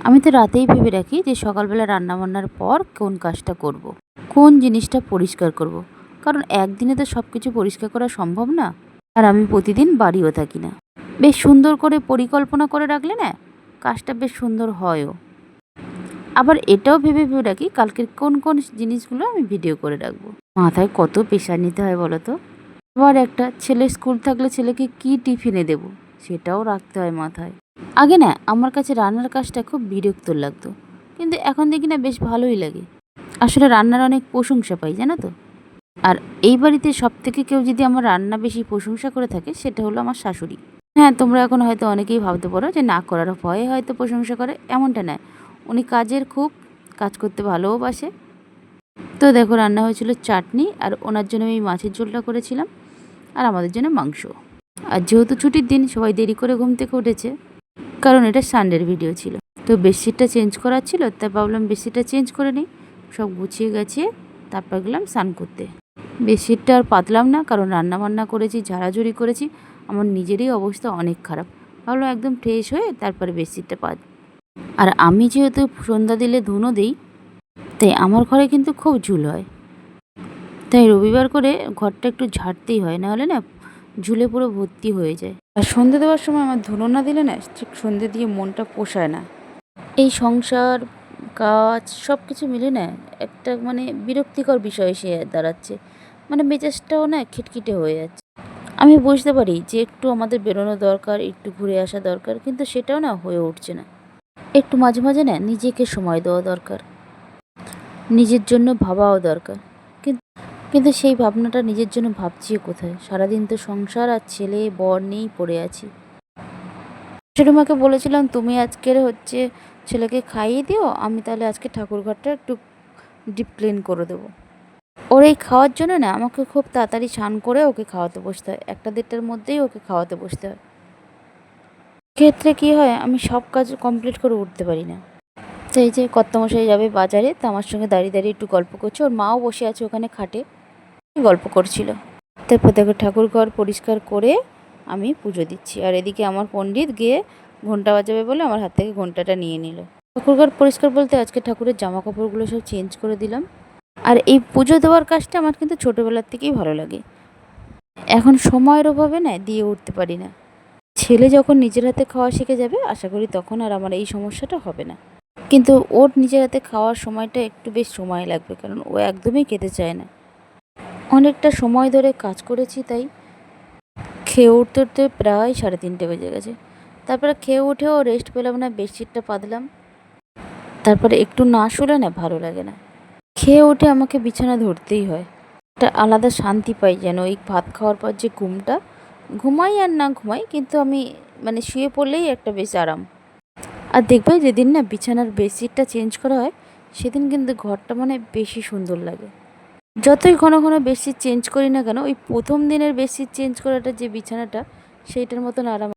আমি তো রাতেই ভেবে রাখি যে সকালবেলা রান্নাবান্নার পর কোন কাজটা করব। কোন জিনিসটা পরিষ্কার করব। কারণ একদিনে তো সব কিছু পরিষ্কার করা সম্ভব না। আর আমি প্রতিদিন বাড়িও থাকি না। বেশ সুন্দর করে পরিকল্পনা করে রাখলে না কাজটা বেশ সুন্দর হয়ও। আবার এটাও ভেবে ভেবে রাখি কালকের কোন কোন জিনিসগুলো আমি ভিডিও করে রাখবো। মাথায় কত প্রেশার নিতে হয় বলো তো। আবার একটা ছেলে স্কুল থাকলে ছেলেকে কি টিফিনে দেব সেটাও রাখতে হয় মাথায়। আগে না আমার কাছে রান্নার কাজটা খুব বিরক্ত লাগতো, কিন্তু এখন দেখি না বেশ ভালোই লাগে। আসলে রান্নার অনেক প্রশংসা পাই জানো তো। আর এই বাড়িতে সব থেকে কেউ যদি আমার রান্না বেশি প্রশংসা করে থাকে সেটা হলো আমার শাশুড়ি। হ্যাঁ, তোমরা এখন হয়তো অনেকেই ভাবতে পারো যে না করার ভয়ে হয়তো প্রশংসা করে, এমনটা নয়। উনি কাজের খুব, কাজ করতে ভালোবাসে। তো দেখো রান্না হয়েছিল চাটনি, আর ওনার জন্য আমি মাছের ঝোলটা করেছিলাম, আর আমাদের জন্য মাংস। আর যেহেতু ছুটির দিন সবাই দেরি করে ঘুম থেকে উঠেছে, কারণ এটা সানডের ভিডিও ছিল। তো বেডশিটটা চেঞ্জ করার ছিল, তাই ভাবলাম বেডশিটটা চেঞ্জ করে নিই। সব গুছিয়ে গেছে, তারপর গেলাম স্নান করতে। বেডশিটটা আর পাতলাম না, কারণ রান্না বান্না করেছি, ঝাড়াঝুড়ি করেছি, আমার নিজেরই অবস্থা অনেক খারাপ। ভাবলাম একদম ফ্রেশ হয়ে তারপরে বেডশিটটা পাত। আর আমি যেহেতু সন্ধ্যা দিলে ধুনো দিই, তাই আমার ঘরে কিন্তু খুব ঝুল হয়। তাই রবিবার করে ঘরটা একটু ঝাড়তেই হয়, নাহলে না ঝুলে পুরো ভর্তি হয়ে যায়। আর সন্ধে দেওয়ার সময় আমার ধুনো না দিলে না ঠিক সন্ধে দিয়ে মনটা পোষায় না। এই সংসার, কাজ সব কিছু মিলে না একটা বিরক্তিকর বিষয় এসে দাঁড়াচ্ছে। মেজাজটাও না খিটখিটে হয়ে যাচ্ছে। আমি বুঝতে পারি যে একটু আমাদের বেরোনো দরকার, একটু ঘুরে আসা দরকার, কিন্তু সেটাও না হয়ে উঠছে না। একটু মাঝে মাঝে না নিজেকে সময় দেওয়া দরকার, নিজের জন্য ভাবাও দরকার। কিন্তু কিন্তু সেই ভাবনাটা নিজের জন্য ভাবছি কোথায়? সারাদিন তো সংসার আর ছেলে বর নিয়েই পড়ে আছি। শাশুড়িমাকে বলেছিলাম তুমি আজকের ছেলেকে খাইয়ে দিও, আমি তাহলে আজকে ঠাকুরঘরটা একটু ডিপ ক্লিন করে দেবো। ওর এই খাওয়ার জন্য না আমাকে খুব তাড়াতাড়ি স্নান করে ওকে খাওয়াতে বসতে হয়, 1-1:30টার মধ্যেই ওকে খাওয়াতে বসতে হয়। ক্ষেত্রে কি হয়, আমি সব কাজ কমপ্লিট করে উঠতে পারি না। তো এই যে কর্তামশাই যাবে বাজারে, তা আমার সঙ্গে দাঁড়িয়ে দাঁড়িয়ে একটু গল্প করছে, ওর মাও বসে আছে ওখানে খাটে, গল্প করছিল। তারপর দেখো ঠাকুরঘর পরিষ্কার করে আমি পুজো দিচ্ছি, আর এদিকে আমার পণ্ডিত গিয়ে ঘন্টা বাজাবে বলে আমার হাত থেকে ঘন্টাটা নিয়ে নিল। ঠাকুরঘর পরিষ্কার বলতে আজকে ঠাকুরের জামা কাপড়গুলো সব চেঞ্জ করে দিলাম। আর এই পুজো দেওয়ার কাজটা আমার কিন্তু ছোটোবেলার থেকেই ভালো লাগে। এখন সময়ের অভাবে না দিয়ে উঠতে পারি না। ছেলে যখন নিজের হাতে খাওয়া শিখে যাবে আশা করি তখন আর আমার এই সমস্যাটা হবে না। কিন্তু ওর নিজের হাতে খাওয়ার সময়টা একটু বেশ সময় লাগবে, কারণ ও একদমই খেতে চায় না। অনেকটা সময় ধরে কাজ করেছি, তাই খেয়ে উঠতে উঠতে প্রায় 3:30 বেজে গেছে। তারপরে খেয়ে উঠেও রেস্ট পেলাম না, বেডশিটটা পাতলাম। তারপরে একটু না শুলে না ভালো লাগে না। খেয়ে উঠে আমাকে বিছানা ধরতেই হয়। একটা আলাদা শান্তি পাই যেন এই ভাত খাওয়ার পর, যে ঘুমটা, ঘুমাই আর না ঘুমাই, কিন্তু আমি শুয়ে পড়লেই একটা বেশ আরাম। আর দেখবে যেদিন না বিছানার বেডশিটটা চেঞ্জ করা হয় সেদিন কিন্তু ঘরটা বেশি সুন্দর লাগে। যতই ঘন ঘন বেডশিট চেঞ্জ করি না কেন, ওই প্রথম দিনের বেডশিট চেঞ্জ করাটা যে বিছানাটা, সেইটার মতন আরাম